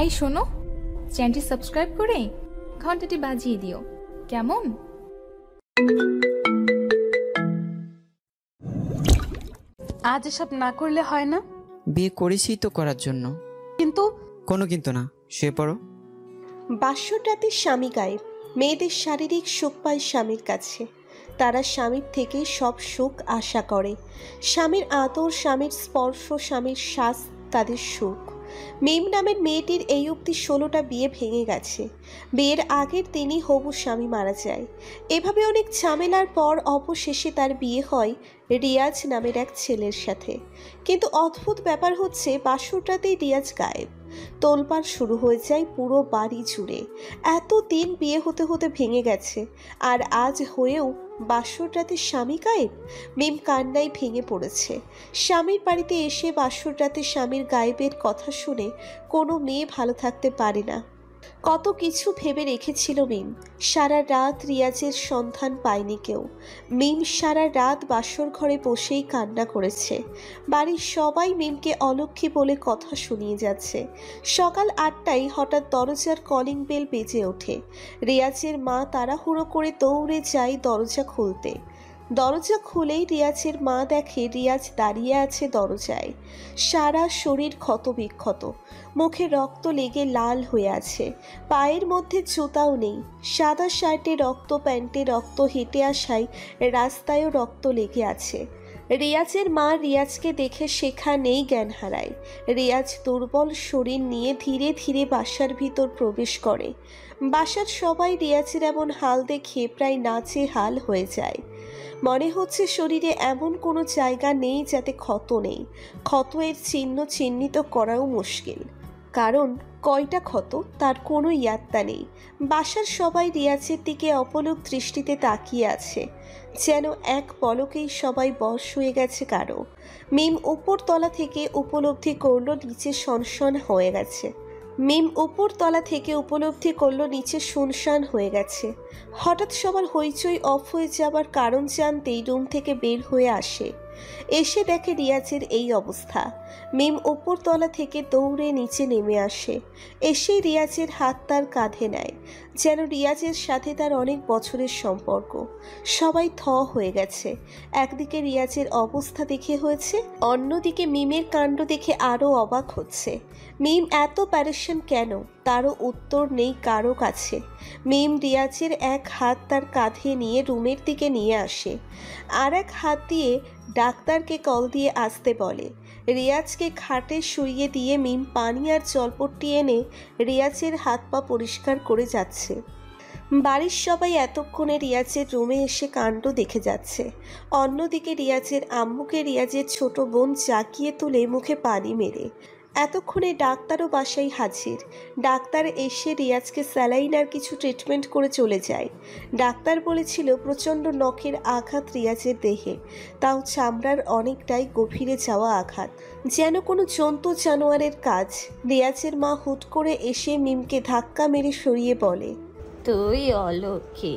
I শোনো, চ্যানেলটি subscribe করে ঘন্টাটি বাজিয়ে দিও, কেমন? আজ এসব না করলে হয় না? বিয়ে করেছি তো করার জন্য। কিন্তু কোনো কিন্তু না, শুয়ে পড়ো। বাসর রাতে স্বামী গায়েব। মেয়েদের শারীরিক সুখ পায় স্বামীর কাছে। তারা স্বামীর থেকে সব সুখ আশা করে। স্বামীর আদর, স্বামীর স্পর্শ, স্বামীর শ্বাস তাদের সুখ। মিম নামের মেয়েটির এই অবধি 16টা বিয়ে ভেঙে গেছে। বিয়ের আগের দিনই হবু স্বামী মারা যায়। এভাবে অনেক ঝামেলার পর অবশেষে তার বিয়ে হয় রিয়াজ নামের এক ছেলের সাথে। কিন্তু অদ্ভুত ব্যাপার হচ্ছে, বাসর রাতেই রিয়াজ গায়েব। তোলপাড় শুরু হয়ে যায় পুরো বাড়ি জুড়ে। এতদিন বিয়ে হতে হতে ভেঙে গেছে, আর আজ হয়েও বাসর রাতে স্বামী গায়েব। মিম কান্নায় ভেঙে পড়েছে। স্বামীর বাড়িতে এসে বাসর রাতে স্বামীর গায়েবের কথা শুনে কোনো মেয়ে ভালো থাকতে পারে না। কত কিছু ভেবে রেখেছিল মিম। সারা রাত রিয়াজের সন্ধান পায়নি কেউ। মিম সারা রাত বাসর ঘরে বসেই কান্না করেছে। বাড়ির সবাই মিমকে অলক্ষী বলে কথা শুনিয়ে যাচ্ছে। সকাল 8টায় হঠাৎ দরজার কলিং বেল বেজে ওঠে। রিয়াজের মা তাড়াহুড়ো করে দৌড়ে যায় দরজা খুলতে। দরজা খুলেই রিয়াজের মা দেখে রিয়াজ দাঁড়িয়ে আছে দরজায়। সারা শরীর ক্ষতবিক্ষত, মুখে রক্ত লেগে লাল হয়ে আছে। পায়ের মধ্যে জুতাও নেই। সাদা শার্টে রক্ত, প্যান্টে রক্ত, হেঁটে আসায় রাস্তায়ও রক্ত লেগে আছে। রিয়াজের মা রিয়াজকে দেখে সেখানেই জ্ঞান হারায়। রিয়াজ দুর্বল শরীর নিয়ে ধীরে ধীরে বাসার ভিতর প্রবেশ করে। বাসার সবাই রিয়াজের এমন হাল দেখে প্রায় নাচে হাল হয়ে যায়। মনে হচ্ছে শরীরে এমন কোনো জায়গা নেই যাতে ক্ষত নেই। ক্ষত এর চিহ্ন চিহ্নিত করাও মুশকিল, কারণ কয়টা ক্ষত তার কোনো ইয়াত্তা নেই। বাসার সবাই রিয়াজের দিকে অপলক দৃষ্টিতে তাকিয়ে আছে, যেন এক পলকেই সবাই বশ হয়ে গেছে কারো। মিম উপরতলা থেকে উপলব্ধি করলো নিচে সনসন হয়ে গেছে। নিচে শুনশান হয়ে গেছে। হঠাৎ সবার হইচই অফ হয়ে যাবার কারণ জানতেই রুম থেকে বের হয়ে আসে। এসে দেখে রিয়াজের এই অবস্থা। মিম উপরতলা থেকে দৌড়ে নিচে নেমে আসে। এসেই রিয়াজের হাত তার কাঁধে নেয়, যেন রিয়াজের সাথে তার অনেক বছরের সম্পর্ক। সবাই থ হয়ে গেছে। একদিকে রিয়াজের অবস্থা দেখে হয়েছে, অন্যদিকে মিমের কাণ্ড দেখে আরও অবাক হচ্ছে। মিম এত প্যারেশান কেন, তারও উত্তর নেই কারো কাছে। মিম রিয়াজের এক হাত তার কাঁধে নিয়ে রুমের দিকে নিয়ে আসে, আর এক হাত দিয়ে ডাক্তারকে কল দিয়ে আসতে বলে। রিয়াজকে খাটে শুইয়ে দিয়ে মিম পানি আর জলপট্টি এনে রিয়াজের হাত পা পরিষ্কার করে যাচ্ছে। বাড়ির সবাই এতক্ষণে রিয়াজের রুমে এসে কাণ্ড দেখে যাচ্ছে। অন্যদিকে রিয়াজের আম্মুকে রিয়াজের ছোট বোন জাগিয়ে তুলে মুখে পানি মেরে। এতক্ষণে ডাক্তারও বাসায় হাজির। ডাক্তার এসে রিয়াজকে স্যালাইন আর কিছু ট্রিটমেন্ট করে চলে যায়। ডাক্তার বলেছিল প্রচণ্ড নখের আঘাত রিয়াজের দেহে, তাও চামড়ার অনেকটাই গভীরে যাওয়া আঘাত, যেন কোনো জন্তু জানোয়ারের কাজ। রিয়াজের মা হুট করে এসে মিমকে ধাক্কা মেরে সরিয়ে বলে, তুই অলক্ষী,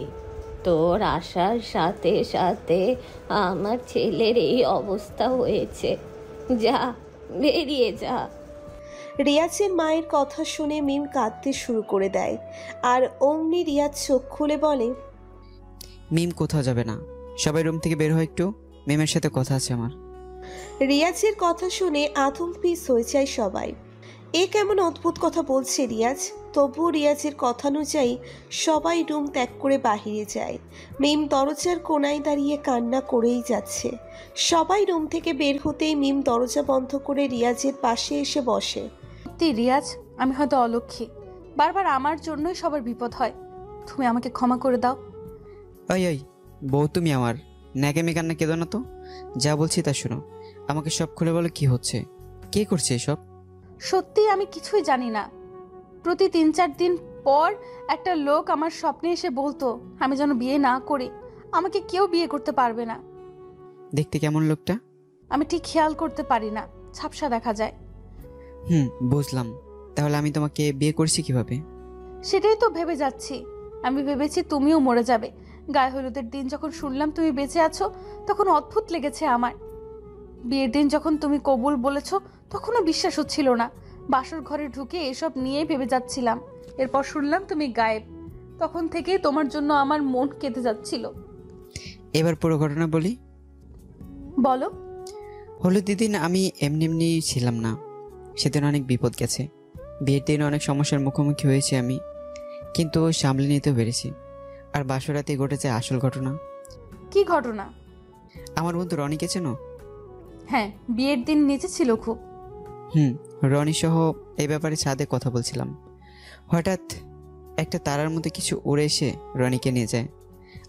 তোর আসার সাথে সাথে আমার ছেলের এই অবস্থা হয়েছে, যা বেরিয়ে যা। রিয়াজের মায়ের কথা শুনে মিম কাঁদতে শুরু করে দেয়, আর অমনি রিয়াজ চোখ খুলে বলে, মিম কোথাও যাবে না, সবাই রুম থেকে বের হয় একটু, মিমের সাথে কথা আছে আমার। রিয়াজের কথা শুনে আধুম পিস হয়ে যায় সবাই। এ কেমন অদ্ভুত কথা বলছে রিয়াজ। তবুও রিয়াজের কথা অনুযায়ী সবাই রুম ত্যাগ করে বাহিরে যায়। মিম দরজার কোনায় দাঁড়িয়ে কান্না করেই যাচ্ছে। সবাই রুম থেকে বের হতেই মিম দরজা বন্ধ করে রিয়াজের পাশে এসে বসে। সত্যি রিয়াজ, আমি হয়তো অলক্ষী, বারবার আমার জন্যই সবার বিপদ হয়, তুমি আমাকে ক্ষমা করে দাও। ওই বউ, তুমি আমার ন্যাকামি কান্না কেঁদো না তো, যা বলছি তা শোনো, আমাকে সব খুলে বলো কি হচ্ছে, কে করছে এসব? সত্যি আমি কিছুই জানি না। প্রতি 3-4 দিন পর একটা লোক আমার স্বপ্নে এসে বলতো আমি যেন বিয়ে না করি, আমাকে কেউ বিয়ে করতে পারবে না। দেখতে কেমন লোকটা? আমি ঠিক খেয়াল করতে পারি না, ঝাপসা দেখা যায়। বুঝলাম, তাহলে আমি তোমাকে বিয়ে করছি কিভাবে? সেটাই তো ভেবে যাচ্ছি। আমি ভেবেছি তুমিও মরে যাবে। গায়ে হলুদের দিন যখন শুনলাম তুমি বেঁচে আছো, তখন অদ্ভুত লেগেছে আমার। বিয়ের দিন যখন তুমি কবুল বলেছো, তখনও বিশ্বাস হচ্ছিল না। বাসর ঘরে ঢুকে এসব নিয়েই ভেবে যাচ্ছিলাম। এরপর শুনলাম তুমি গায়েব। তখন থেকেই তোমার জন্য আমার মন কেঁদে যাচ্ছিল। এবার পুরো ঘটনা বলি। বলো। হলুদের দিন আমি এমনি এমনি ছিলাম না, সেদিন অনেক বিপদ গেছে। বিয়ের দিন অনেক সমস্যার মুখোমুখি হয়েছি আমি, কিন্তু সামলে নিতেও পেরেছি। আর বাসরাতে ঘটেছে আসল ঘটনা। কি ঘটনা? আমার বন্ধু রনিকে চেনো? হ্যাঁ, বিয়ের দিন নিচে ছিল খুব। রনি সহ এই ব্যাপারে ছাদে কথা বলছিলাম। হঠাৎ একটা তারার মতো কিছু উড়ে এসে রনিকে নিয়ে যায়।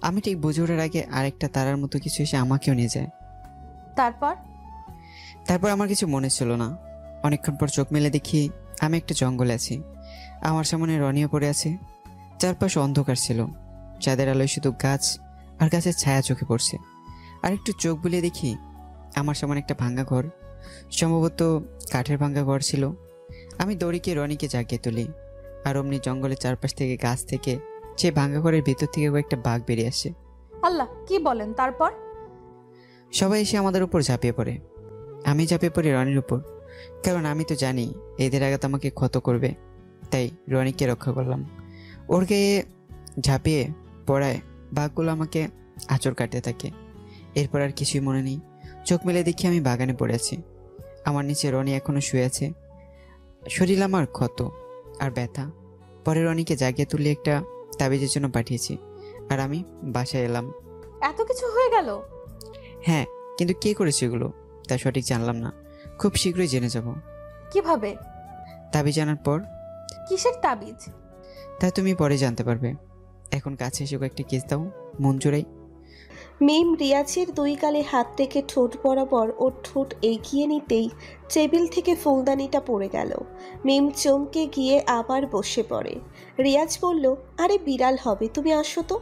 আমি ঠিক বুঝে ওঠার আগে আরেকটা তারার মতো কিছু এসে আমাকেও নিয়ে যায়। তারপর আমার কিছু মনে ছিল না। অনেকক্ষণ পর চোখ মেলে দেখি আমি একটা জঙ্গলে আছি। আমার সামনে রনিও পড়ে আছে। চারপাশ অন্ধকার ছিল, চাঁদের আলোয় শুধু গাছ আর গাছের ছায়া চোখে পড়ছে। আর একটু চোখ বুলিয়ে দেখি আমার সামনে একটা ভাঙ্গা ঘর, সম্ভবত কাঠের ভাঙ্গা ঘর ছিল। আমি দড়িকে রনিকে জাগিয়ে তুলি, আর অমনি জঙ্গলের চারপাশ থেকে গাছ থেকে সে ভাঙ্গা ঘরের ভেতর থেকে একটা বাঘ বেরিয়ে আসে। আল্লাহ, কি বলেন? তারপর? সবাই এসে আমাদের উপর ঝাঁপিয়ে পড়ে। আমি ঝাঁপিয়ে পড়ি রনির উপর, কারণ আমি তো জানি এদের আঘাত আমাকে ক্ষত করবে। তাই রনিকে রক্ষা করলাম। ওর গায়ে ঝাঁপিয়ে পড়ায় বাঘগুলো আমাকে আঁচড় কাটতে থাকে। এরপর আর কিছুই মনে নেই। চোখ মেলে দেখি আমি বাগানে পড়ে আছি। আমার নিচে রনি এখনো শুয়ে আছে। শরীর আমার ক্ষত আর ব্যথা। পরে রনিকে জাগিয়ে তুলে একটা তাবিজের জন্য পাঠিয়েছি, আর আমি বাসায় এলাম। এত কিছু হয়ে গেল? হ্যাঁ, কিন্তু কে করেছে এগুলো তা সঠিক জানলাম না। খুব শীঘ্রই জেনে যাব। কিভাবে? তাবিজ জানার পর। কিসের তাবিজ? তা তুমি পরে জানতে পারবে। এখন কাছে এসে একটা কিস দাও, মন জোড়াই। মিম রিয়াজের দুই গালে হাত রেখে ঠোঁট বরাবর ওর ঠোঁট এগিয়ে নিতেই টেবিল থেকে ফুলদানিটা পড়ে গেল। মিম চমকে গিয়ে আবার বসে পড়ে। রিয়াজ বলল, আরে বিড়াল হবে, তুমি আসো তো।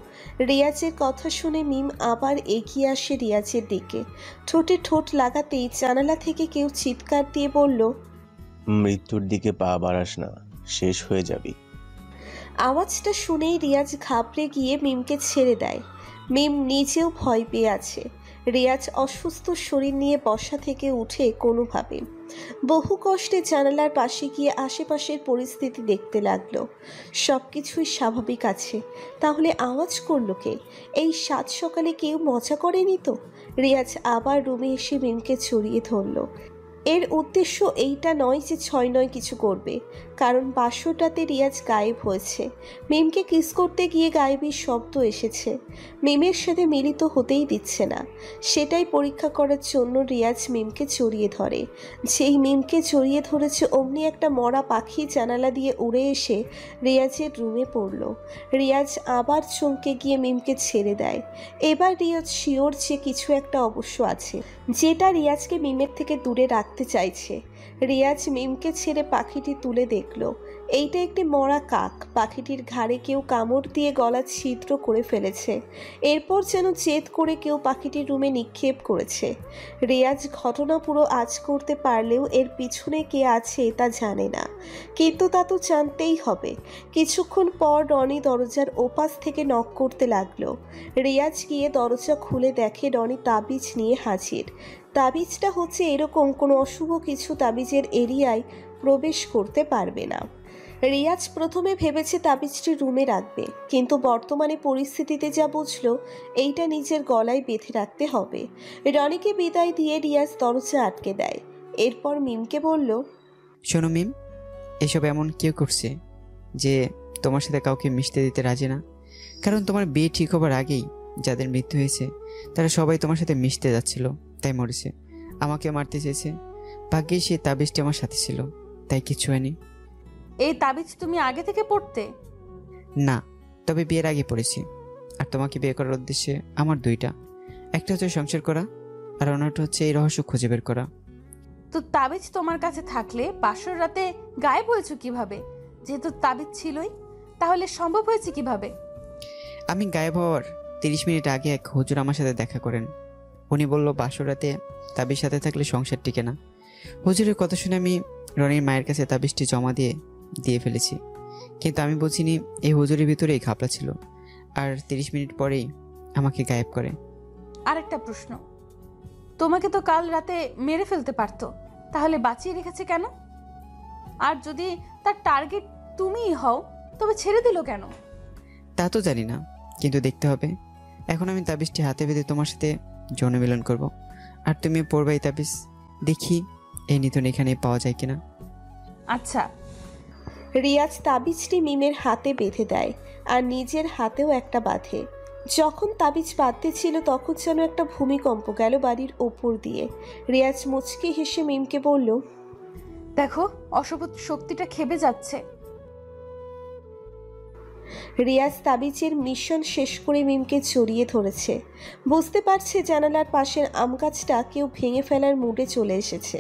রিয়াজের কথা শুনে মিম আবার এগিয়ে আসে রিয়াজের দিকে। ঠোঁটে ঠোঁট লাগাতেই জানালা থেকে কেউ চিৎকার দিয়ে বলল, মৃত্যুর দিকে পা বাড়াস না, শেষ হয়ে যাবি। আওয়াজটা শুনেই রিয়াজ ঘাবড়ে গিয়ে মিমকে ছেড়ে দেয়। মিম নিজেও ভয় পেয়ে আছে। রিয়াজ অসুস্থ শরীর নিয়ে বসা থেকে উঠে কোনোভাবে বহু কষ্টে জানালার পাশে গিয়ে আশেপাশের পরিস্থিতি দেখতে লাগলো। সব কিছুই স্বাভাবিক আছে, তাহলে আওয়াজ করলো কে? এই সাত সকালে কেউ মজা করেনি তো? রিয়াজ আবার রুমে এসে মিমকে জড়িয়ে ধরলো। এর উদ্দেশ্য এইটা নয় যে 6-9 কিছু করবে, কারণ বাসরটাতে রিয়াজ গায়েব হয়েছে। মিমকে কিস করতে গিয়ে গায়েবের শব্দ এসেছে। মিমের সাথে মিলিত হতেই দিচ্ছে না। সেটাই পরীক্ষা করার জন্য রিয়াজ মিমকে জড়িয়ে ধরে। যেই মিমকে জড়িয়ে ধরেছে অমনি একটা মরা পাখি জানালা দিয়ে উড়ে এসে রিয়াজের রুমে পড়ল। রিয়াজ আবার চমকে গিয়ে মিমকে ছেড়ে দেয়। এবার রিয়াজ শিওর যে কিছু একটা অবশ্য আছে, যেটা রিয়াজকে মিমের থেকে দূরে রাখতে চাইছে। রিয়াজ মিমকে ছেড়ে পাখিটি তুলে দেখল এইটা একটি মরা কাক। পাখিটির ঘাড়ে কেউ কামড় দিয়ে গলা ছিদ্র করে ফেলেছে। এরপর যেন জেদ করে কেউ পাখিটির রুমে নিক্ষেপ করেছে। রিয়াজ ঘটনা পুরো আঁচ করতে পারলেও এর পিছনে কে আছে তা জানে না, কিন্তু তা তো জানতেই হবে। কিছুক্ষণ পর রনি দরজার ওপাশ থেকে নক করতে লাগলো। রিয়াজ গিয়ে দরজা খুলে দেখে রনি তাবিজ নিয়ে হাজির। তাবিজটা হচ্ছে এরকম, কোনো অশুভ কিছু তাবিজের এরিয়ায় প্রবেশ করতে পারবে না। রিয়াজ প্রথমে ভেবেছে তাবিজটি রুমে রাখবে, কিন্তু বর্তমানে পরিস্থিতিতে যা বুঝলো এইটা নিজের গলায় বেঁধে রাখতে হবে। রনিকে বিদায় দিয়ে রিয়াজ দরজা আটকে দেয়। এরপর মিমকে বলল, শোনো মিম, এসব এমন কেউ করছে যে তোমার সাথে কাউকে মিশতে দিতে রাজি না। কারণ তোমার বিয়ে ঠিক হবার আগেই যাদের মৃত্যু হয়েছে তারা সবাই তোমার সাথে মিশতে যাচ্ছিল, তাই মরেছে। আমাকে মারতে চেয়েছে, ভাগ্যে সেই তাবিজটি আমার সাথে ছিল, তাই কিছু হয়নি। এই তাবিজ তুমি আগে থেকে পড়তে? না, তবে বিয়ের আগে পড়েছি। আর তোমাকে বিয়ে করার উদ্দেশ্যে আমার দুইটা, একটা হচ্ছে সংসার করা, আর অন্যটা হচ্ছে এই রহস্য খুঁজে বের করা। তো তাবিজ তোমার কাছে থাকলে বাসর রাতে গায়েব হয়েছো কিভাবে? যেহেতু তাবিজ ছিলই, তাহলে সম্ভব হয়েছে কিভাবে? আমি গায়েব হওয়ার 30 মিনিট আগে এক হুজুর আমার সাথে দেখা করেন। উনি বলল বাসর রাতে তাবিজ সাথে থাকলে সংসার টিকে না। হুজুরের কথা শুনে আমি রনির মায়ের কাছে তাবিজটি জমা দিয়ে ফেলেছি, কিন্তু আমি বুঝিনি এই হুজুরের ভিতরেই ঘাপলা ছিল। আর 30 মিনিট পরেই আমাকে গায়েব করে। আরেকটা প্রশ্ন, তোমাকে তো কাল রাতে মেরে ফেলতে পারতো, তাহলে বাঁচিয়ে রেখেছে কেন? আর যদি তার টার্গেট তুমিই হও তবে ছেড়ে দিল কেন? তা তো জানি না, কিন্তু দেখতে হবে। এখন আমি তাবিজটি হাতে বেঁধে তোমার সাথে যৌনমিলন করব, আর তুমি পড়বে এই তাবিজ। দেখি এই নিতন এখানে পাওয়া যায় কিনা। আচ্ছা। রিয়াজ তাবিজটি মিমের হাতে বেঁধে দেয় আর নিজের হাতেও একটা বাঁধে। যখন তাবিজ বাঁধতে ছিল তখন যেন একটা ভূমিকম্প গেল বাড়ির ওপর দিয়ে। রিয়াজ মুচকি হেসে মিমকে বলল, দেখো অশুভ শক্তিটা খেপে যাচ্ছে। রিয়াজ তাবিজের মিশন শেষ করে মিমকে জড়িয়ে ধরেছে। বুঝতে পারছে জানালার পাশের আম গাছটা কেউ ভেঙে ফেলার মুডে চলে এসেছে।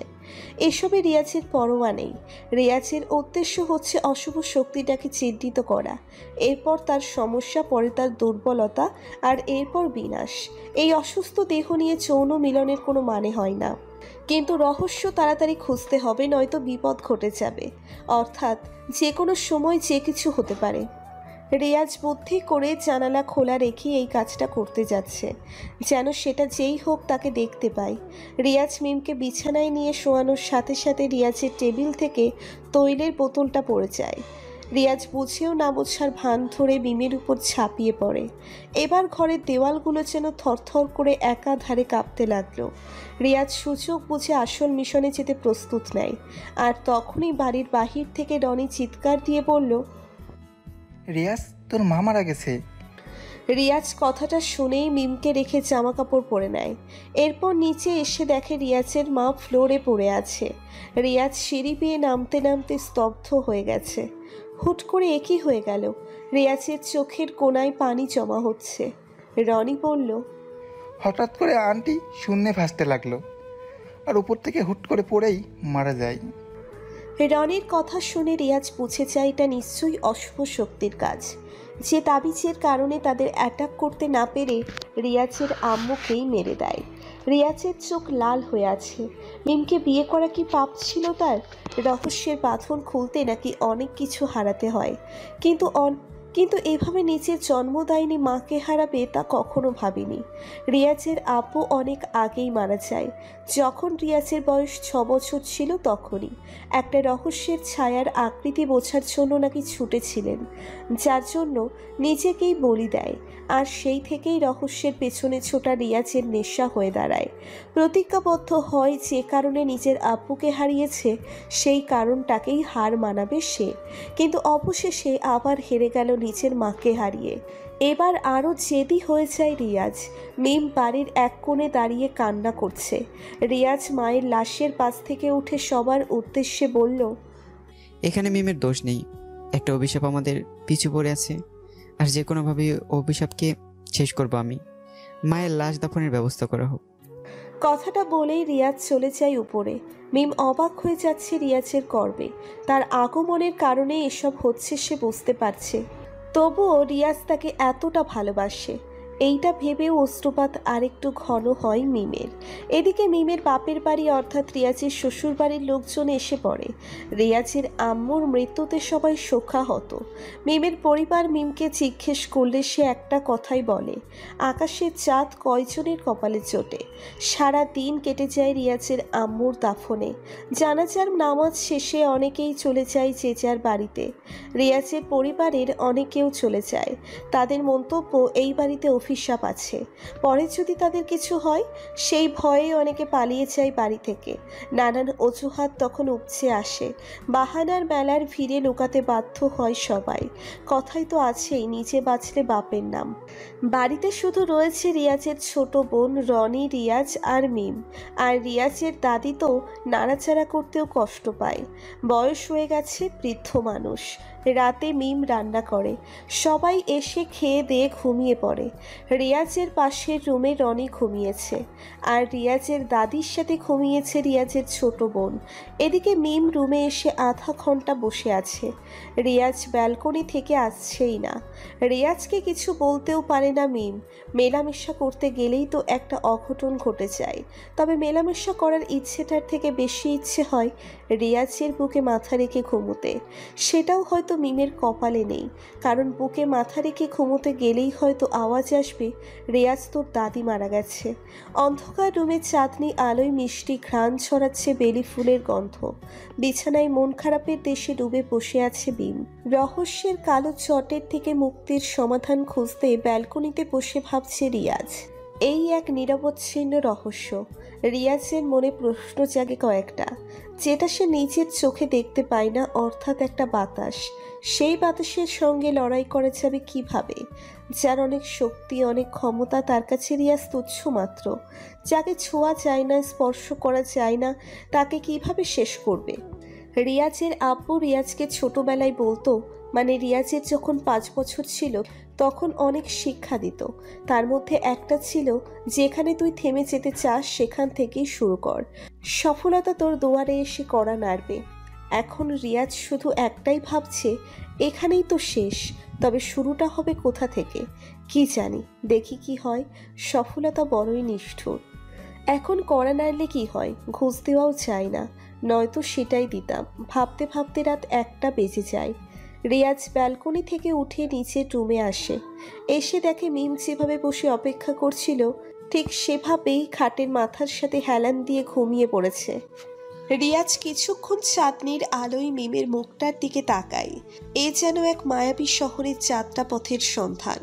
এসবে রিয়াজের পরোয়া নেই। রিয়াজের উদ্দেশ্য হচ্ছে অশুভ শক্তিটাকে চিহ্নিত করা, এরপর তার সমস্যা, পরে তার দুর্বলতা, আর এরপর বিনাশ। এই অসুস্থ দেহ নিয়ে যৌন মিলনের কোনো মানে হয় না, কিন্তু রহস্য তাড়াতাড়ি খুঁজতে হবে, নয়তো বিপদ ঘটে যাবে। অর্থাৎ যে কোনো সময় যে কিছু হতে পারে। রিয়াজ বুদ্ধি করে জানালা খোলা রেখে এই কাজটা করতে যাচ্ছে, যেন সেটা যেই হোক তাকে দেখতে পায়। রিয়াজ মিমকে বিছানায় নিয়ে শোয়ানোর সাথে সাথে রিয়াজের টেবিল থেকে তৈলের বোতলটা পড়ে যায়। রিয়াজ বুঝেও না বোঝার ভান ধরে মিমের উপর ঝাঁপিয়ে পড়ে। এবার ঘরের দেওয়ালগুলো যেন থরথর করে একাধারে কাঁপতে লাগলো। রিয়াজ সুযোগ বুঝে আসল মিশনে যেতে প্রস্তুত নেয়, আর তখনই বাড়ির বাহির থেকে রনি চিৎকার দিয়ে বলল, রিয়াজ, তোর মা মারা গেছে। রিয়াজ কথাটা শুনেই মিমকে রেখে জামা কাপড় পরে নেয়। এরপর নিচে এসে দেখে রিয়াজের মা ফ্লোরে পড়ে আছে। রিয়াজ সিঁড়ি পেয়ে নামতে নামতে স্তব্ধ হয়ে গেছে। হুট করে একই হয়ে গেল। রিয়াজের চোখের কোণায় পানি জমা হচ্ছে। রনি বলল, হঠাৎ করে আন্টি শূন্যে ভাসতে লাগলো, আর উপর থেকে হুট করে পড়েই মারা যায়। রনির কথা শুনে রিয়াজ বুঝে যায় এটা নিশ্চয়ই অশুভ শক্তির কাজ, যে তাবিজের কারণে তাদের অ্যাটাক করতে না পেরে রিয়াজের আম্মুকেই মেরে দেয়। রিয়াজের চোখ লাল হয়ে আছে। মিমকে বিয়ে করা কি পাপ ছিল তার? রহস্যের বাঁধন খুলতে নাকি অনেক কিছু হারাতে হয়, কিন্তু এভাবে নিজের জন্মদায়িনী মাকে হারাবে তা কখনো ভাবিনি। রিয়াজের আব্বু অনেক আগেই মারা যায়। যখন রিয়াজের বয়স 6 বছর ছিল তখনই একটা রহস্যের ছায়ার আকৃতি বোঝার জন্য নাকি ছুটেছিলেন, যার জন্য নিজেকেই বলি দেয়। আর সেই থেকেই রহস্যের পেছনে ছোটা রিয়াজের নেশা হয়ে দাঁড়ায়। প্রতিজ্ঞাবদ্ধ হয় যে কারণে নিজের আব্বুকে হারিয়েছে সেই কারণটাকেই হার মানাবে সে, কিন্তু অবশেষে আবার হেরে গেল নিজের মাকে হারিয়ে। এবার আরও জেদি হয়ে যায় রিয়াজ। মিম বাড়ির এক কোণে দাঁড়িয়ে কান্না করছে। রিয়াজ মায়ের লাশের পাশ থেকে উঠে সবার উদ্দেশ্যে বলল, এখানে মিমের দোষ নেই, একটা অভিশাপ আমাদের পিছু পড়ে আছে, আর যে কোনোভাবে অভিশাপকে শেষ করব আমি। মায়ের লাশ দাফনের ব্যবস্থা করা হোক। কথাটা বলেই রিয়াজ চলে যায় উপরে। মিম অবাক হয়ে যাচ্ছে রিয়াজের গর্বে। তার আগমনের কারণে এসব হচ্ছে সে বুঝতে পারছে, তবুও রিয়াজ তাকে এতটা ভালোবাসে এইটা ভেবেও অশ্রুপাত আরেকটু ঘন হয় মিমের। এদিকে মিমের বাপের বাড়ি অর্থাৎ রিয়াজের শ্বশুর বাড়ির লোকজন এসে পড়ে। রিয়াজের আম্মুর মৃত্যুতে সবাই শোকাহত। মিমের পরিবার মিমকে জিজ্ঞেস করলে সে একটা কথাই বলে, আকাশের চাঁদ কয়জনের কপালে চোটে। সারা দিন কেটে যায় রিয়াজের আম্মুর দাফনে। জানাজার নামাজ শেষে অনেকেই চলে যায় যে যার বাড়িতে। রিয়াজের পরিবারের অনেকেও চলে যায়। তাদের মন্তব্য এই বাড়িতে অভিশাপ আছে, পরে যদি তাদের কিছু হয় সেই ভয়ে অনেকে পালিয়ে যায় বাড়ি থেকে। নানান অজুহাত তখন উপচে আসে। বাহানার মেলার ভিড়ে লুকাতে বাধ্য হয় সবাই। কথাই তো আছেই, নিজে বাঁচলে বাপের নাম। বাড়িতে শুধু রয়েছে রিয়াজের ছোট বোন রনি, রিয়াজ আর মিম। আর রিয়াজের দাদি তো নাড়াচাড়া করতেও কষ্ট পায়। বয়স হয়ে গেছে, বৃদ্ধ মানুষ। রাতে মিম রান্না করে, সবাই এসে খেয়ে দিয়ে ঘুমিয়ে পড়ে। রিয়াজের পাশের রুমে রনি ঘুমিয়েছে, আর রিয়াজের দাদির সাথে ঘুমিয়েছে রিয়াজের ছোট বোন। এদিকে মিম রুমে এসে আধা ঘন্টা বসে আছে। রিয়াজ ব্যালকনি থেকে আসছেই না। রিয়াজকে কিছু বলতেও পারে না মিম। মেলামেশা করতে গেলেই তো একটা অঘটন ঘটে যায়। তবে মেলামেশা করার ইচ্ছেটার থেকে বেশি ইচ্ছে হয় রিয়াজের বুকে মাথা রেখে ঘুমোতে। সেটাও হয়তো মিমের কপালে নেই, কারণ বুকে মাথা রেখে ঘুমোতে গেলেই হয়তো আওয়াজ আসবে রিয়াজ তোর দাদি মারা গেছে। অন্ধকার রুমে চাঁদনি আলোয় মিষ্টি ঘ্রাণ ছড়াচ্ছে বেলি ফুলের গন্ধ। বিছানায় মন খারাপের দেশে ডুবে বসে আছে বিম। রহস্যের কালো চটের থেকে মুক্তির সমাধান খুঁজতে ব্যালকনিতে বসে ভাবছে রিয়াজ। এই এক নিরবচ্ছিন্ন রহস্য। রিয়াজের মনে প্রশ্ন জাগে কয়েকটা, যেটা সে নিজের চোখে দেখতে পায় না, অর্থাৎ একটা বাতাস। সেই বাতাসের সঙ্গে লড়াই করা যাবে কিভাবে? যার অনেক শক্তি, অনেক ক্ষমতা, তার কাছে রিয়াজ তুচ্ছ মাত্র। যাকে ছোঁয়া যায় না, স্পর্শ করা যায় না, তাকে কিভাবে শেষ করবে? রিয়াজের আব্বু রিয়াজকে ছোটবেলায় বলতো, মানে রিয়াজের যখন 5 বছর ছিল তখন অনেক শিক্ষা দিত। তার মধ্যে একটা ছিল, যেখানে তুই থেমে যেতে চাস সেখান থেকেই শুরু কর, সফলতা তোর দুয়ারে এসে কড়া নাড়বে। এখন রিয়াজ শুধু একটাই ভাবছে, এখানেই তো শেষ, তবে শুরুটা হবে কোথা থেকে? কি জানি, দেখি কি হয়। সফলতা বড়ই নিষ্ঠুর। এখন কড়া নাড়লে কি হয়? ঘুষ দেওয়াও চাই না, নয়তো সেটাই দিতাম। ভাবতে ভাবতে রাত 1টা বেজে যায়। রিয়াজ ব্যালকনি থেকে উঠে নিচের রুমে আসে। এসে দেখে মিম যেভাবে বসে অপেক্ষা করছিল ঠিক সেভাবেই খাটের মাথার সাথে হেলান দিয়ে ঘুমিয়ে পড়েছে। রিয়াজ কিছুক্ষণ চাঁদনির আলোয় মিমের মুখটার দিকে তাকায়। এ যেন এক মায়াবী শহরের যাত্রা পথের সন্ধান।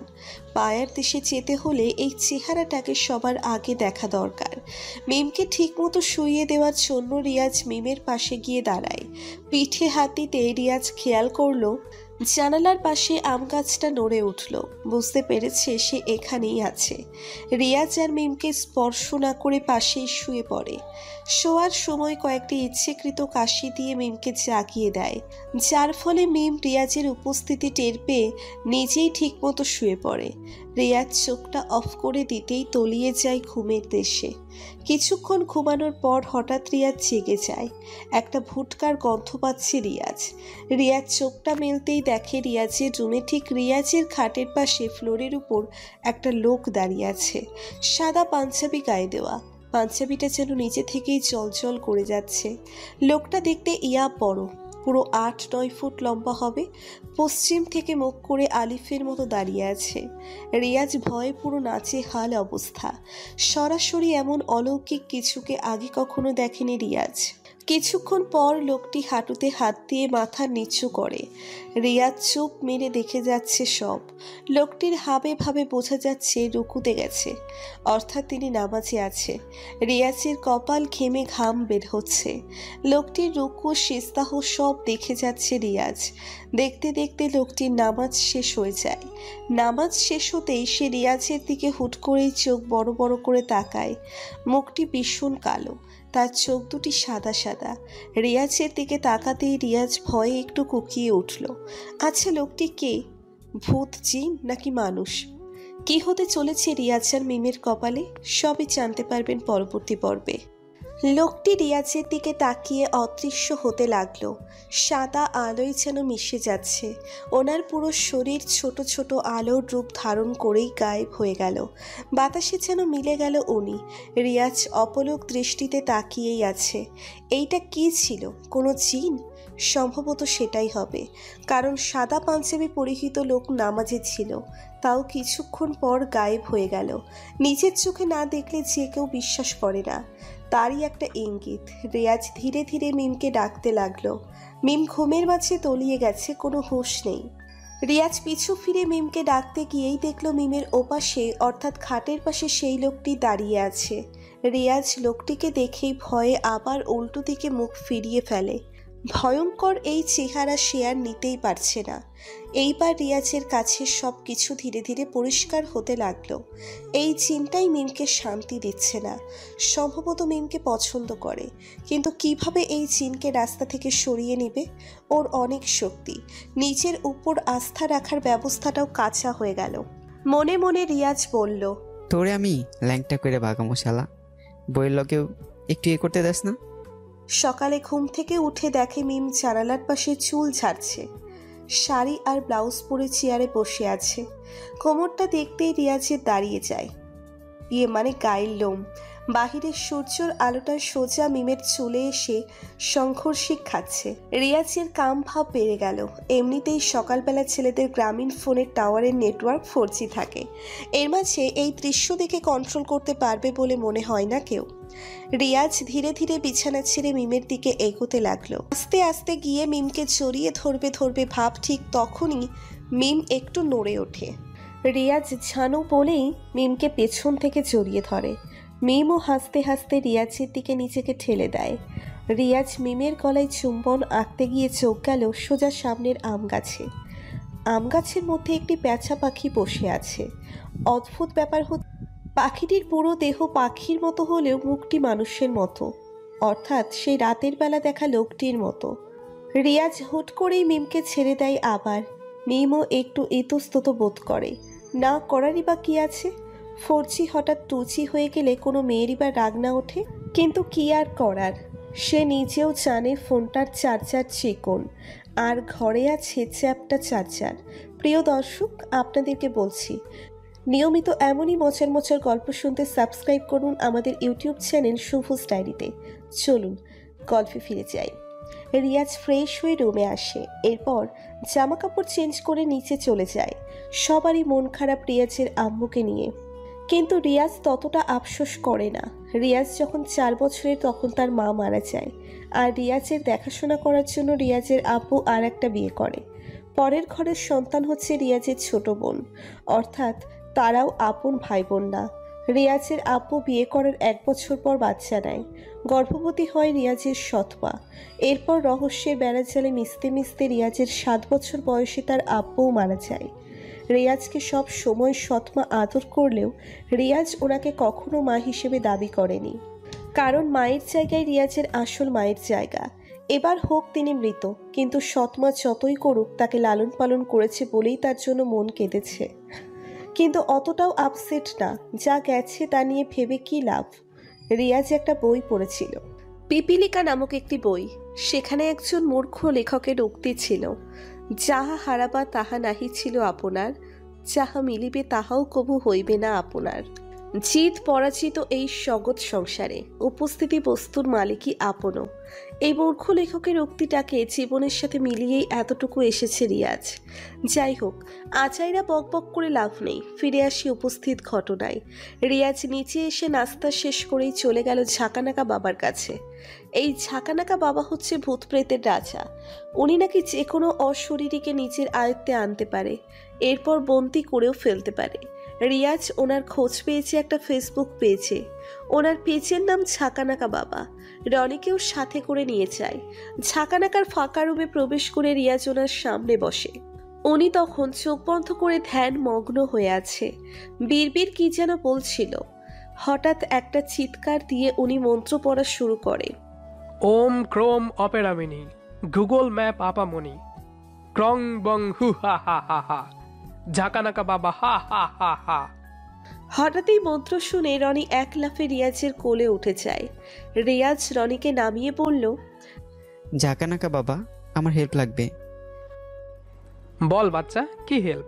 পায়ের দেশে যেতে হলে এই চেহারাটাকে সবার আগে দেখা দরকার। মিমকে ঠিকমতো শুইয়ে দেওয়ার জন্য রিয়াজ মিমের পাশে গিয়ে দাঁড়ায়। পিঠে হাত দিতে রিয়াজ খেয়াল করলো জানালার পাশে আম গাছটা নড়ে উঠল। বুঝতে পেরেছে সে এখানেই আছে। রিয়াজ আর মিমকে স্পর্শ না করে পাশেই শুয়ে পড়ে। শোয়ার সময় কয়েকটি ইচ্ছেকৃত কাশি দিয়ে মিমকে জাগিয়ে দেয়, যার ফলে মিম রিয়াজের উপস্থিতি টের পেয়ে নিজেই ঠিকমতো শুয়ে পড়ে। রিয়াজ চোখটা অফ করে দিতেই তলিয়ে যায় ঘুমের দেশে। কিছুক্ষণ ঘুমানোর পর হঠাৎ রিয়াজ জেগে যায়। একটা ভুটকার গন্ধ পাচ্ছে রিয়াজ চোখটা মেলতেই দেখে রিয়াজের রুমে ঠিক রিয়াজের খাটের পাশে ফ্লোরের উপর একটা লোক দাঁড়িয়ে আছে। সাদা পাঞ্জাবি গায়ে দেওয়া, পাঞ্জাবিটা যেন নিচে থেকেই জলজল করে যাচ্ছে। লোকটা দেখতে ইয়া বড়, পুরো 8-9 ফুট লম্বা হবে। পশ্চিম থেকে মুখ করে আলিফের মতো দাঁড়িয়ে আছে। রিয়াজ ভয়ে পুরো নাচেহাল অবস্থা। সরাসরি এমন অলৌকিক কিছুকে আগে কখনো দেখেনি রিয়াজ। কিছুক্ষণ পর লোকটি হাঁটুতে হাত দিয়ে মাথা নিচু করে। রিয়াজ চুপ মেরে দেখে যাচ্ছে সব। লোকটির হাবে ভাবে বোঝা যাচ্ছে রুকুতে গেছে, অর্থাৎ তিনি নামাজে আছে। রিয়াজের কপাল ঘেমে ঘাম বের হচ্ছে। লোকটির রুকু সিজদাহ সব দেখে যাচ্ছে রিয়াজ। দেখতে দেখতে লোকটির নামাজ শেষ হয়ে যায়। নামাজ শেষ হতেই সে রিয়াজের দিকে হুট করেই চোখ বড় বড় করে তাকায়। মুখটি ভীষণ কালো, তার চোখ দুটি সাদা সাদা। রিয়াজের দিকে তাকাতেই রিয়াজ ভয়ে একটু কুঁকিয়ে উঠল। আচ্ছা, লোকটি কে? ভূত, জিন নাকি মানুষ? কি হতে চলেছে রিয়াজ আর মিমের কপালে, সবই জানতে পারবেন পরবর্তী পর্বে। লোকটি রিয়াজের দিকে তাকিয়ে অদৃশ্য হতে লাগলো। সাদা আলোয় যেন মিশে যাচ্ছে। ওনার পুরো শরীর ছোট ছোট আলোর রূপ ধারণ করেই গায়েব হয়ে গেল। বাতাসে যেন মিলে গেল উনি। রিয়াজ অপলক দৃষ্টিতে তাকিয়েই আছে। এইটা কি ছিল? কোনো জিন? সম্ভবত সেটাই হবে, কারণ সাদা পাঞ্জাবি পরিহিত লোক নামাজে ছিল, তাও কিছুক্ষণ পর গায়েব হয়ে গেল। নিজের চোখে না দেখলে যে কেউ বিশ্বাস করে না, তারই একটা ইঙ্গিত। রিয়াজ ধীরে ধীরে মিমকে ডাকতে লাগলো। মিম ঘুমের মাঝে তলিয়ে গেছে, কোনো হুঁশ নেই। রিয়াজ পিছু ফিরে মিমকে ডাকতে গিয়েই দেখলো মিমের ওপাশে, অর্থাৎ খাটের পাশে সেই লোকটি দাঁড়িয়ে আছে। রিয়াজ লোকটিকে দেখেই ভয়ে আবার উল্টো দিকে মুখ ফিরিয়ে ফেলে। ভয়ঙ্কর এই চেহারা সে আর নিতেই পারছে না। এইবার রিয়াজের কাছে সব কিছু ধীরে ধীরে পরিষ্কার হতে লাগলো। এই চিন্তাই মিমকে শান্তি দিচ্ছে না। সম্ভবত মিমকে পছন্দ করে, কিন্তু কিভাবে এই চিনকে রাস্তা থেকে সরিয়ে নেবে? ওর অনেক শক্তি, নিজের উপর আস্থা রাখার ব্যবস্থাটাও কাঁচা হয়ে গেল। মনে মনে রিয়াজ বলল, তোরে আমি ল্যাংটা করে বাগামো শালা, বইয়ের লোকেও একটু করতে দেস না? সকালে ঘুম থেকে উঠে দেখে মিম জানালার পাশে চুল ঝাড়ছে। শাড়ি আর ব্লাউজ পরে চেয়ারে বসে আছে। কোমরটা দেখতেই রিয়াজের দাঁড়িয়ে যায়। মানে গায়ের লোম। বাহিরের সূর্যের আলোটা সোজা মিমের চুলে এসে সংঘর্ষিক খাচ্ছে। রিয়াজের কাম ভাব বেড়ে গেল। এমনিতেই সকালবেলা ছেলেদের গ্রামীণ ফোনের টাওয়ারের নেটওয়ার্ক 4G থাকে। এর মাঝে এই দৃশ্য দেখে কন্ট্রোল করতে পারবে বলে মনে হয় না কেউ। রিয়াজ ধীরে ধীরে বিছানা ছেড়ে মিমের দিকে এগোতে লাগলো। আস্তে আস্তে গিয়ে মিমকে জড়িয়ে ধরবে ভাব ঠিক তখনই মিম একটু নড়ে ওঠে। রিয়াজ ঝানু বলেই মিমকে পেছন থেকে জড়িয়ে ধরে। মিমও হাসতে হাসতে রিয়াজের দিকে নিজেকে ঠেলে দেয়। রিয়াজ মিমের গলায় চুম্বন আঁকতে গিয়ে চোখ গেল সোজা সামনের আম গাছে। আম গাছের মধ্যে একটি পেঁচা পাখি বসে আছে। অদ্ভুত ব্যাপার পাখিটির পুরো দেহ পাখির মতো হলেও মুখটি মানুষের মতো, অর্থাৎ সেই রাতের বেলা দেখা লোকটির মতো। রিয়াজ হুট করেই মিমকে ছেড়ে দেয়। আবার মিমও একটু ইতস্তত বোধ করে। না করারই বা কি আছে? 4G হঠাৎ 2G হয়ে গেলে কোনো মেয়েরই বা রাগ না ওঠে? কিন্তু কি আর করার, সে নিজেও জানে ফোনটার চার্জার চিকন আর ঘরে আছে চ্যাপ্টা চার্জার। প্রিয় দর্শক, আপনাদেরকে বলছি, নিয়মিত এমনই মজার মজার গল্প শুনতে সাবস্ক্রাইব করুন আমাদের ইউটিউব চ্যানেল শুভস ডায়েরিতে। চলুন গল্পে ফিরে যাই। রিয়াজ ফ্রেশ হয়ে রুমে আসে। এরপর জামা কাপড় চেঞ্জ করে নিচে চলে যায়। সবারই মন খারাপ রিয়াজের আম্মুকে নিয়ে, কিন্তু রিয়াজ ততটা আফসোস করে না। রিয়াজ যখন 4 বছরের তখন তার মা মারা যায়, আর রিয়াজের দেখাশোনা করার জন্য রিয়াজের আব্বু আর একটা বিয়ে করে। পরের ঘরের সন্তান হচ্ছে রিয়াজের ছোট বোন, অর্থাৎ তারাও আপন ভাই বোন না। রিয়াজের আব্বু বিয়ে করার 1 বছর পর বাচ্চা নেয়। গর্ভবতী হয় রিয়াজের সৎ মা। এরপর রহস্যের বেড়াজালে মিশতে মিশতে রিয়াজের 7 বছর বয়সে তার আব্বুও মারা যায়। রিয়াজকে সব সময় সৎমা আদর করলেও রিয়াজ ওনাকে কখনো মা হিসেবে দাবি করেনি, কারণ মায়ের জায়গায় রিয়াজের আসল মায়ের জায়গা। এবার হোক তিনি মৃত, কিন্তু সৎমা যতই করুক তাকে লালন পালন করেছে বলেই তার জন্য মন কেঁদেছে। কিন্তু অতটাও আপসেট না, যা গেছে তা নিয়ে ভেবে কি লাভ। রিয়াজ একটা বই পড়েছিল, পিপিলিকা নামক একটি বই। সেখানে একজন মূর্খ লেখকের উক্তি ছিল, যাহা হারাবা তাহা নাহি ছিল আপনার, যাহা মিলিবে তাহাও কবু হইবে না আপনার। জিত পরাজিত এই জগৎ সংসারে উপস্থিতি বস্তুর মালিকই আপনও। এই মূর্খ লেখকের উক্তিটাকে জীবনের সাথে মিলিয়েই এতটুকু এসেছে রিয়াজ। যাই হোক, আচাইরা বকবক করে লাভ নেই, ফিরে আসি উপস্থিত ঘটনায়। রিয়াজ নিচে এসে নাস্তা শেষ করেই চলে গেল ঝাঁকানাকা বাবার কাছে। এই ঝাঁকানাকা বাবা হচ্ছে ভূত প্রেতের রাজা। উনি নাকি যে কোনো অশরীরীকে নিজের আয়ত্তে আনতে পারে, এরপর বন্দি করেও ফেলতে পারে। রিয়াজ ওনার খোঁজ পেয়েছে একটা ফেসবুক পেজে। ওনার পেজের নাম ঝাঁকানাকা বাবা। রনিকেও সাথে করে নিয়ে যায়। ঝাঁকানাকার ফাঁকা রুমে প্রবেশ করে রিয়াজ ওনার সামনে বসে। উনি তখন চোখ বন্ধ করে ধ্যান মগ্ন হয়ে আছে। বিড়বিড় কি যেন বলছিল। হঠাৎ একটা চিৎকার দিয়ে উনি মন্ত্র পড়া শুরু করে। ওম ক্রোম অপেরামিনি গুগল ম্যাপ আপামনি ক্রং বং হু হা হা হা হা ঝাঁকানাকা বাবা হা হা হা হা। হঠাৎই মন্ত্র শুনে রনি এক লাফে রিয়াজের কোলে উঠে যায়। রিয়াজ রনিকে নামিয়ে বলল, ঝাঁকানাকা বাবা, আমার হেল্প লাগবে। বল বাচ্চা, কি হেল্প?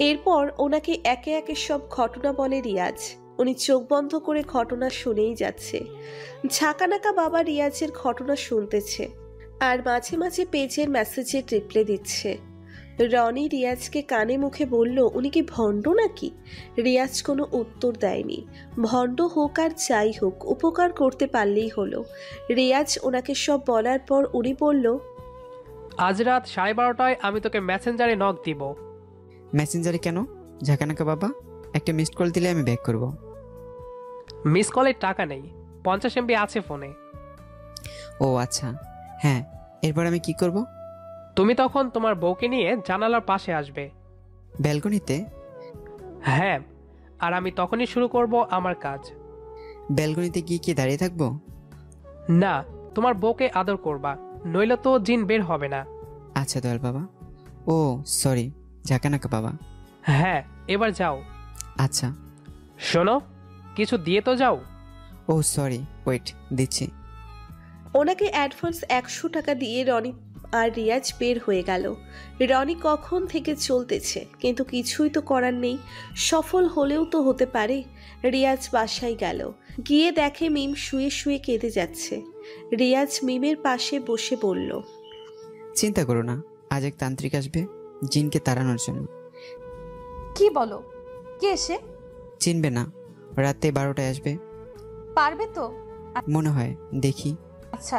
এরপর ওনাকে একে একে সব ঘটনা বলে রিয়াজ। উনি চোখ বন্ধ করে ঘটনা শুনেই যাচ্ছে। ঝাঁকানাকা বাবা রিয়াজের ঘটনা শুনতেছে আর মাঝে মাঝে পেজের মেসেজে রিপ্লাই দিচ্ছে। রনি রিয়াজকে কানে মুখে বলল, উনি কি ভণ্ড নাকি? রিয়াজ কোনো উত্তর দেয়নি। ভণ্ড হোক আর যাই হোক, উপকার করতে পারলেই হলো। রিয়াজ ওনাকে সব বলার পর উনি বলল, আজ রাত 12:30টায় আমি তোকে মেসেঞ্জারে নক দিব। মেসেঞ্জারে কেন ঝাঁকানাকা বাবা? একটা মিসড কল দিলে আমি ব্যাক করব। মিস কলের টাকা নেই, 50 MB আছে ফোনে। ও আচ্ছা, হ্যাঁ, এরপর আমি কি করব? তুমি তখন তোমার বউকে নিয়ে জানালার পাশে আসবে। ব্যালকনিতে? হ্যাঁ, আর আমি তখনই শুরু করব আমার কাজ। ব্যালকনিতে গিয়ে কি দাঁড়িয়ে থাকবো? না, তোমার বউকে আদর করবা, নইলে তো জিন বের হবে না। আচ্ছা দয়াল বাবা। ও সরি ঝাঁকানাকা বাবা। হ্যাঁ, এবার যাও। আচ্ছা। শোনো, কিছু দিয়ে তো যাও। ও সরি, ওয়েট দিচ্ছি। ওনাকে অ্যাডভান্স 100 টাকা দিয়ে রনি আর রিয়াজ বের হয়ে গেল। রনি কখন থেকে চলতেছে, কিন্তু কিছুই তো করার নেই। সফল হলেও তো হতে পারে। রিয়াজ বাসায় গেল, গিয়ে দেখে মিম শুয়ে শুয়ে কেঁদে যাচ্ছে। রিয়াজ মিমের পাশে বসে বলল, চিন্তা করো না, আজ এক তান্ত্রিক আসবে জিনকে তাড়ানোর জন্য। কি বলো? কে সে? চিনবে না, রাতে 12টায় আসবে পারবে তো? মনে হয়, দেখি। আচ্ছা।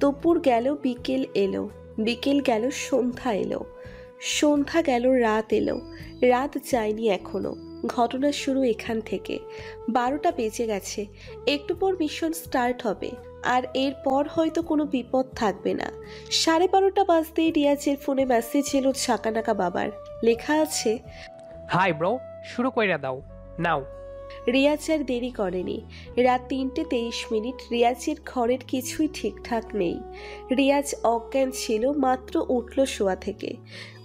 দুপুর গেল, বিকেল এলো, বিকেল গেল, সন্ধ্যা এলো, সন্ধ্যা গেল, রাত এলো, রাত যায়নি এখনো। ঘটনা শুরু এখান থেকে। 12টা বেজে গেছে, একটু পর মিশন স্টার্ট হবে, আর এরপর হয়তো কোনো বিপদ থাকবে না। 12:30 বাজতেই রিয়াজের ফোনে মেসেজ এলো ঝাঁকানাকা বাবার। লেখা আছে, হাই ব্রো, শুরু কইরা দাও নাও। রিয়াজ আর দেরি করেনি। রাত 3:23। রিয়াজের ঘরের কিছুই ঠিকঠাক নেই। রিয়াজ অজ্ঞান ছিল, মাত্র উঠল শোয়া থেকে।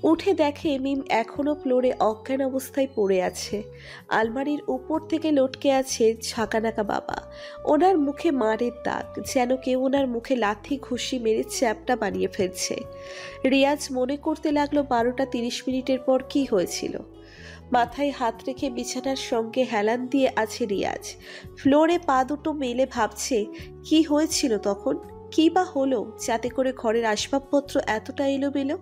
উঠে দেখে মিম এখনো ফ্লোরে অজ্ঞান অবস্থায় পড়ে আছে। আলমারির উপর থেকে লটকে আছে ঝাঁকানাকা বাবা। ওনার মুখে মারের দাগ, যেন কেউ ওনার মুখে লাথি ঘুষি মেরে চ্যাপটা বানিয়ে ফেলছে। রিয়াজ মনে করতে লাগলো 12:30 পর কি হয়েছিল। মাথায় হাত রেখে বিছানার সঙ্গে হেলান দিয়ে আছে রিয়াজ। ফ্লোরে পা দুটো মেলে ভাবছে কি হয়েছিল তখন, কি বা হলো যাতে করে ঘরের আসবাবপত্র এতটা এলোমেলো।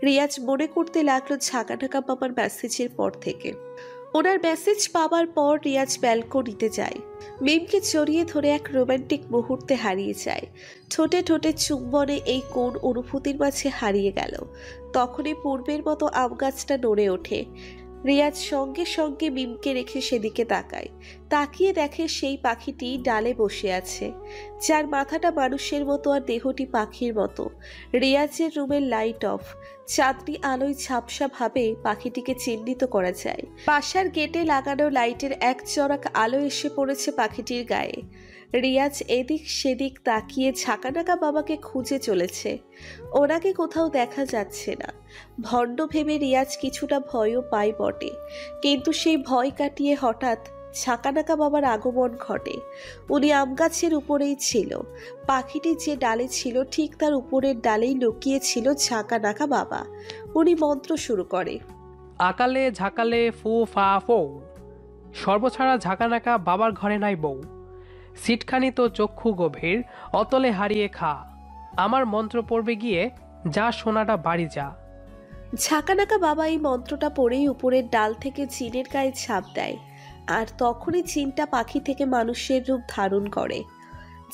রিয়াজ মনে করতে লাগলো ঝাঁকানাকা বাবার মেসেজের পর থেকে। ওনার মেসেজ পাওয়ার পর রিয়াজ ব্যালকনিতে যায়। মিমকে জড়িয়ে ধরে এক রোমান্টিক মুহূর্তে হারিয়ে যায়। ঠোঁটে ঠোঁটে চুম্বনে এই কোন অনুভূতির মাঝে হারিয়ে গেল। তখনই পূর্বের মতো আম গাছটা নড়ে ওঠে। রিয়াজ সঙ্গে সঙ্গে মিমকে রেখে সেদিকে তাকায়। তাকিয়ে দেখে সেই পাখিটি ডালে বসে আছে, যার মাথাটা মানুষের মতো আর দেহটি পাখির মতো। রিয়াজের রুমের লাইট অফ, চাঁদনি আলোয় ঝাপসা ভাবে পাখিটিকে চিহ্নিত করা যায়। বাসার গেটে লাগানো লাইটের এক চড়াক আলো এসে পড়েছে পাখিটির গায়ে। রিয়াজ এদিক সেদিক তাকিয়ে ঝাঁকানাকা বাবাকে খুঁজে চলেছে। ওনাকে কোথাও দেখা যাচ্ছে না। ভণ্ড ভেবে রিয়াজ কিছুটা ভয়ও পায় বটে, কিন্তু সেই ভয় কাটিয়ে হঠাৎ ঝাঁকানাকা বাবার আগমন ঘটে। উনি আম গাছের উপরেই ছিল। পাখিটি যে ডালে ছিল ঠিক তার উপরের ডালেই লুকিয়ে ছিল ঝাঁকানাকা বাবা। উনি মন্ত্র শুরু করে, আকালে ঝাঁকালে ফু ফা ফৌ, সর্বছাড়া ঝাঁকানাকা বাবার ঘরে নাই বউ, সিটখানি তো চক্ষু গভীর, অতলে হারিয়ে খা, আমার মন্ত্র পড়বে গিয়ে, যা সোনাটা বাড়ি যা। ঝাঁকানাকা বাবা এই মন্ত্রটা পড়েই উপরের ডাল থেকে জিনের গায়ে ছাপ দেয়, আর তখনই জিনটা পাখি থেকে মানুষের রূপ ধারণ করে।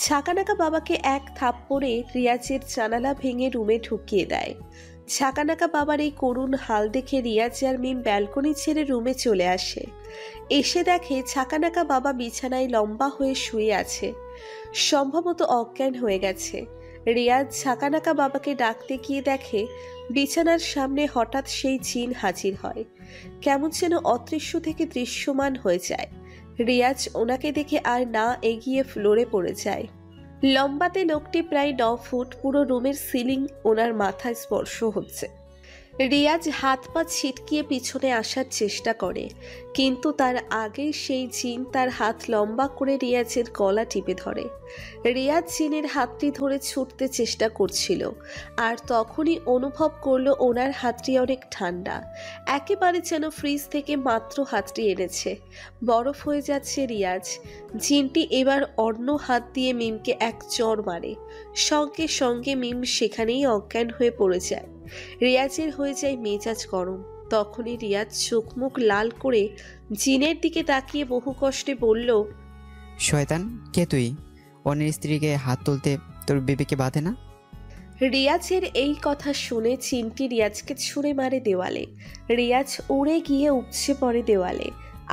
ঝাঁকানাকা বাবাকে এক থাপ্পড়ে রিয়াজের জানালা ভেঙে রুমে ঢুকিয়ে দেয়। ঝাঁকানাকা বাবার এই করুণ হাল দেখে রিয়াজ আর মিম ব্যালকনি ছেড়ে রুমে চলে আসে। এসে দেখে ঝাঁকানাকা বাবা বিছানায় লম্বা হয়ে শুয়ে আছে, সম্ভবত অজ্ঞান হয়ে গেছে। রিয়াজ ঝাঁকানাকা বাবাকে ডাকতে গিয়ে দেখে বিছানার সামনে হঠাৎ সেই জিন হাজির হয়, কেমন যেন অদৃশ্য থেকে দৃশ্যমান হয়ে যায়। রিয়াজ ওনাকে দেখে আর না এগিয়ে ফ্লোরে পড়ে যায়। লম্বাতে লোকটি প্রায় 9 ফুট, পুরো রুমের সিলিং ওনার মাথায় স্পর্শ হচ্ছে। রিয়াজ হাত পা ছিটকিয়ে পিছনে আসার চেষ্টা করে, কিন্তু তার আগেই সেই জিন তার হাত লম্বা করে রিয়াজের গলা টিপে ধরে। রিয়াজ জিনের হাতটি ধরে ছুটতে চেষ্টা করছিল, আর তখনই অনুভব করলো ওনার হাতটি অনেক ঠান্ডা, একেবারে যেন ফ্রিজ থেকে মাত্র হাতটি এনেছে। বরফ হয়ে যাচ্ছে রিয়াজ। জিনটি এবার অন্য হাত দিয়ে মিমকে এক চড় মারে, সঙ্গে সঙ্গে মিম সেখানেই অজ্ঞান হয়ে পড়ে যায়। রিয়াজের হয়ে যায় মেজাজ গরম। তখনই রিয়াজ চোখ মুখ লাল করে জিনের দিকে তাকিয়ে বহু কষ্টে বলল, শয়তান, কে তুই? অন্যের স্ত্রীকে হাত তুলতে তোর বিবেকে বাঁধে না? রিয়াজের এই কথা শুনে চিনটি রিয়াজকে ছুঁড়ে মারে দেওয়ালে। রিয়াজ উড়ে গিয়ে উপচে পড়ে দেওয়ালে,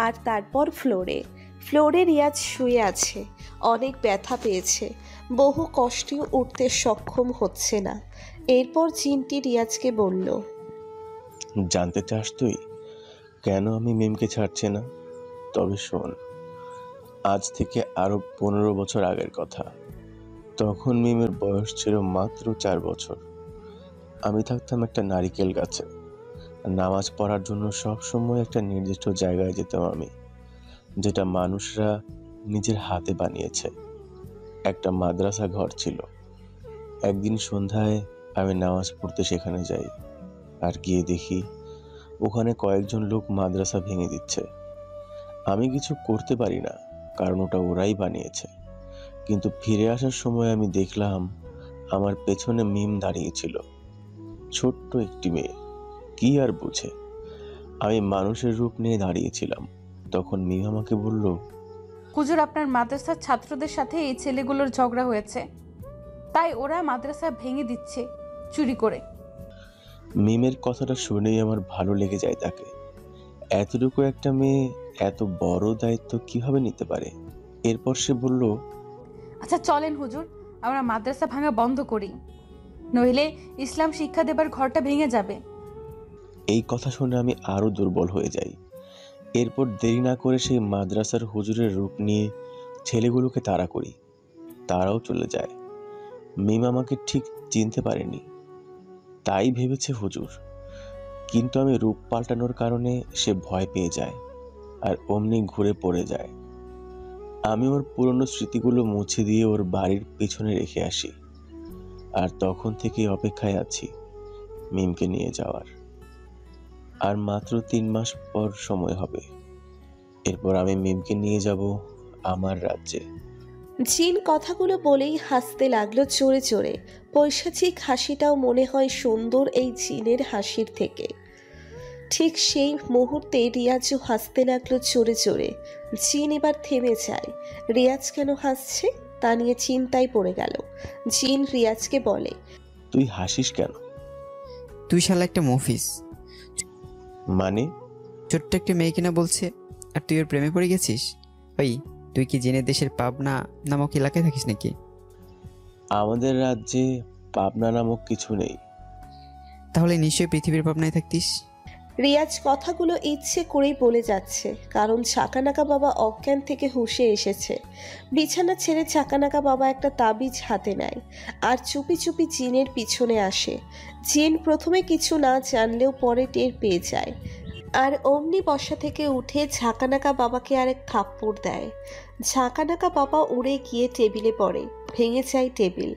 আর তারপর ফ্লোরে। ফ্লোরে রিয়াজ শুয়ে আছে, অনেক ব্যথা পেয়েছে, বহু কষ্টেও উঠতে সক্ষম হচ্ছে না। এরপর চিনটি রিয়াজকে বলল, জানতে চাস তুই কেন আমি মিমকে ছাড়ছি না? তবে শোন, আজ থেকে আরো 15 বছর আগের কথা। তখন মিমের বয়স ছিল মাত্র 4 বছর। আমি থাকতাম একটা নারিকেল গাছে। নামাজ পড়ার জন্য সবসময় একটা নির্দিষ্ট জায়গায় যেতাম আমি, যেটা মানুষরা নিজের হাতে বানিয়েছে। একটা মাদ্রাসা ঘর ছিল। একদিন সন্ধ্যায় আমি নামাজ পড়তে সেখানে যাই, আর গিয়ে দেখি ওখানে কয়েকজন লোক মাদ্রাসা ভেঙে দিচ্ছে। আমি কিছু করতে পারি না, কারণ ওটা ওরাই বানিয়েছে। কিন্তু ফিরে আসার সময় আমি দেখলাম আমার পেছনে মিম দাঁড়িয়েছিল, ছোট্ট একটি মেয়ে। কি আর বুঝে, আমি মানুষের রূপ নিয়ে দাঁড়িয়েছিলাম। তখন মিম আমাকে বলল, হুজুর, আপনার মাদ্রাসার ছাত্রদের সাথে এই ছেলেগুলোর ঝগড়া হয়েছে, তাই ওরা মাদ্রাসা ভেঙে দিচ্ছে চুরি করে। মিমের কথাটা শুনেই আমার ভালো লেগে যায় তাকে। এতটুকু একটা মেয়ে এত বড় দায়িত্ব কিভাবে নিতে পারে। এরপর সে বলল, আচ্ছা চলেন হুজুর, আমরা মাদ্রাসা ভাঙা বন্ধ করি, নইলে ইসলাম শিক্ষা দেবার ঘরটা ভেঙে যাবে। এই কথা শুনে আমি আরো দুর্বল হয়ে যাই। এরপর দেরি না করে সেই মাদ্রাসার হুজুরের রূপ নিয়ে ছেলেগুলোকে তাড়া করি। তারাও চলে যায়। মিম আমাকে ঠিক চিনতে পারেনি, তাই ভেবেছে হুজুর। কিন্তু আমি রূপ পাল্টানোর কারণে সে ভয় পেয়ে যায় আর অমনি ঘুরে পড়ে যায়। আমি ওর পুরনো স্মৃতিগুলো মুছে দিয়ে ওর বাড়ির পেছনে রেখে আসি। আর তখন থেকে অপেক্ষায় আছি মিমকে নিয়ে যাওয়ার। আর মাত্র 3 মাস পর সময় হবে, এরপর আমি মিমকে নিয়ে যাব আমার রাজ্যে। জিন কথাগুলো বলেই হাসতে লাগলো জোরে জোরে। পৈশাচিক হাসিটাও মনে হয় সুন্দর এই জিনের হাসির থেকে। ঠিক সেই মুহূর্তে রিয়াজও হাসতে লাগলো জোরে জোরে। জিন এবার থেমে যায়। রিয়াজ কেন হাসছে তা নিয়ে চিন্তায় পড়ে গেল। জিন রিয়াজকে বলে, তুই হাসিস কেন? তুই শালা একটা মফিস। মানে? ছোট্ট একটা মেয়ে কিনা বলছে আর তুই ওর প্রেমে পড়ে গেছিস? ওই, তুই কি জেনে দেশের পাবনা নামক এলাকায় থাকিস নাকি? আমাদের রাজ্যে পাবনা নামক কিছু নেই। তাহলে নিশ্চয়ই পৃথিবীর পাবনায় থাকতিস। রিয়াজ কথাগুলো ইচ্ছে করেই বলে যাচ্ছে, কারণ চাকানাকা বাবা অজ্ঞান থেকে হুঁশে এসেছে। বিছানা ছেড়ে চাকানাকা বাবা একটা তাবিজ হাতে নেয় আর চুপি চুপি জিনের পিছনে আসে। জিন প্রথমে কিছু না জানলেও পরে টের পেয়ে যায়, আর অমনি বসা থেকে উঠে ঝাঁকানাকা বাবাকে আরেক থাপ্পড় দেয়। ঝাঁকানাকা বাবা উড়ে গিয়ে টেবিলে পড়ে, ভেঙে যায় টেবিল।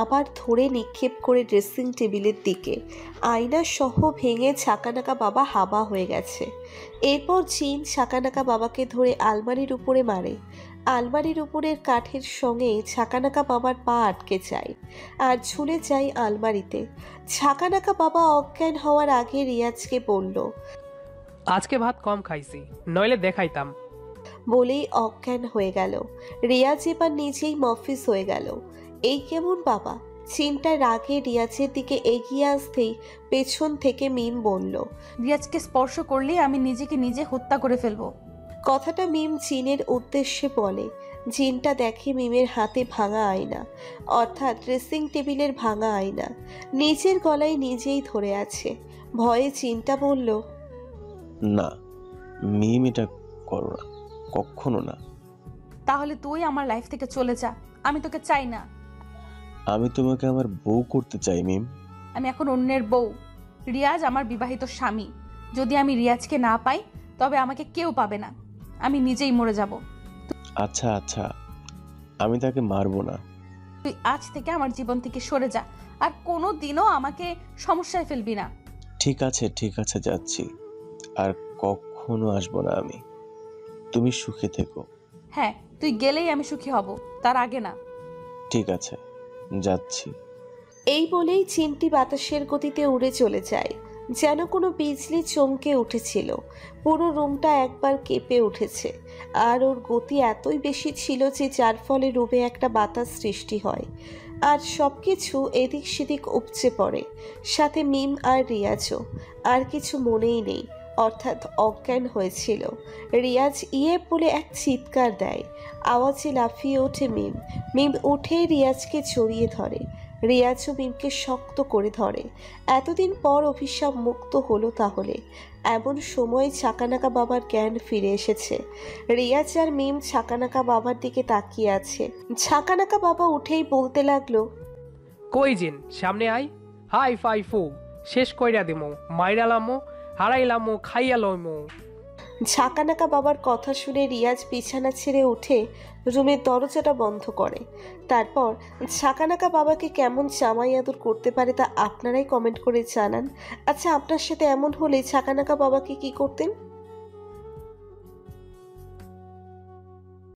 আবার ধরে নিক্ষেপ করে ড্রেসিং টেবিলের দিকে। আয়না সহ ভেঙে ছাকানাকা বাবা হাবা হয়ে গেছে। এরপর জিন ছাকানাকা বাবাকে ধরে আলমারির উপরে মারে। আলমারির উপরের কাঠের সঙ্গে ছাকানাকা বাবার পা আটকে যায় আর ঝুলে যায় আলমারিতে। ছাকানাকা বাবা অজ্ঞান হওয়ার আগে রিয়াজকে বলল, আজকে ভাত কম খাইছি, নইলে দেখাইতাম। বলেই অজ্ঞান হয়ে গেল। রিয়াজ এবার নিজেই মফিস হয়ে গেল। এই কেমন বাবা? চিন্তায় রাগে রিয়াজের দিকে এগিয়ে আসতেই পেছন থেকে মিম বলল, রিয়াজকে স্পর্শ করলে আমি নিজেকে নিজে হত্যা করে ফেলবো। কথাটা মিম জিনের উদ্দেশ্যে বলে। জিনটা দেখে মিমের হাতে ভাঙা আয়না, অর্থাৎ ড্রেসিং টেবিলের ভাঙা আয়না। নিজের গলায় নিজেই ধরে আছে। ভয়ে জিনটা বলল, না মিম, এটা করো না, কখনো না। তাহলে তুই আমার লাইফ থেকে চলে যা, আমি তোকে চাই না। আমি তোমাকে আমার বউ করতে চাই মিম। আমি এখন অন্যের বউ। রিয়াজ আমার বিবাহিত স্বামী। যদি আমি রিয়াজকে না পাই তবে আমাকে কেউ পাবে না, আমি নিজেই মরে যাব। আচ্ছা আচ্ছা, আমি তাকে মারবো না। তুই আজ থেকে আমার জীবন থেকে সরে যা, আর কোনো দিনও আমাকে সমস্যায় ফেলবি না। ঠিক আছে যাচ্ছি, আর কখনো আসবো না আমি। তুমি সুখে থেকো। হ্যাঁ, তুই গেলেই আমি সুখী হব, তার আগে না। ঠিক আছে, যাচ্ছি। এই বলেই চিমটি বাতাসের গতিতে উড়ে চলে যায়, যেন কোনো বিজলি চমকে উঠেছিল। পুরো রুমটা একবার কেঁপে উঠেছে, আর ওর গতি এতই বেশি ছিল যে যার ফলে রুমে একটা বাতাস সৃষ্টি হয়, আর সব কিছু এদিক সেদিক উপচে পড়ে। সাথে মিম আর রিয়াজও। আর কিছু মনেই নেই, অর্থাৎ অজ্ঞান হয়েছিল। রিয়াজ ইয়ে বলে এক চিৎকার দেয়। আওয়াজে লাফিয়ে ওঠে মিম। মিম উঠেই রিয়াজকে জড়িয়ে ধরে। রিয়াজও মিমকে শক্ত করে ধরে। এতদিন পর অভিশাপ মুক্ত হলো তাহলে। এমন সময় ছাকানাকা বাবার জ্ঞান ফিরে এসেছে। রিয়াজ আর মিম ছাকানাকা বাবার দিকে তাকিয়ে আছে। ছাকানাকা বাবা উঠেই বলতে লাগলো, কই জিন, সামনে আই, হাই ফাই ফু, শেষ কইরা দিমু, মাইরালামো, হারাইলামো, খাইয়া লইমু। ঝাঁকানাকা বাবার কথা শুনে রিয়াজ বিছানা ছেড়ে উঠে রুমের দরজাটা বন্ধ করে। তারপর ঝাঁকানাকা বাবাকে কেমন জামাই আদর করতে পারে তা আপনারাই কমেন্ট করে জানান। আচ্ছা, আপনার সাথে এমন হলে ঝাঁকানাকা বাবাকে কি করতেন?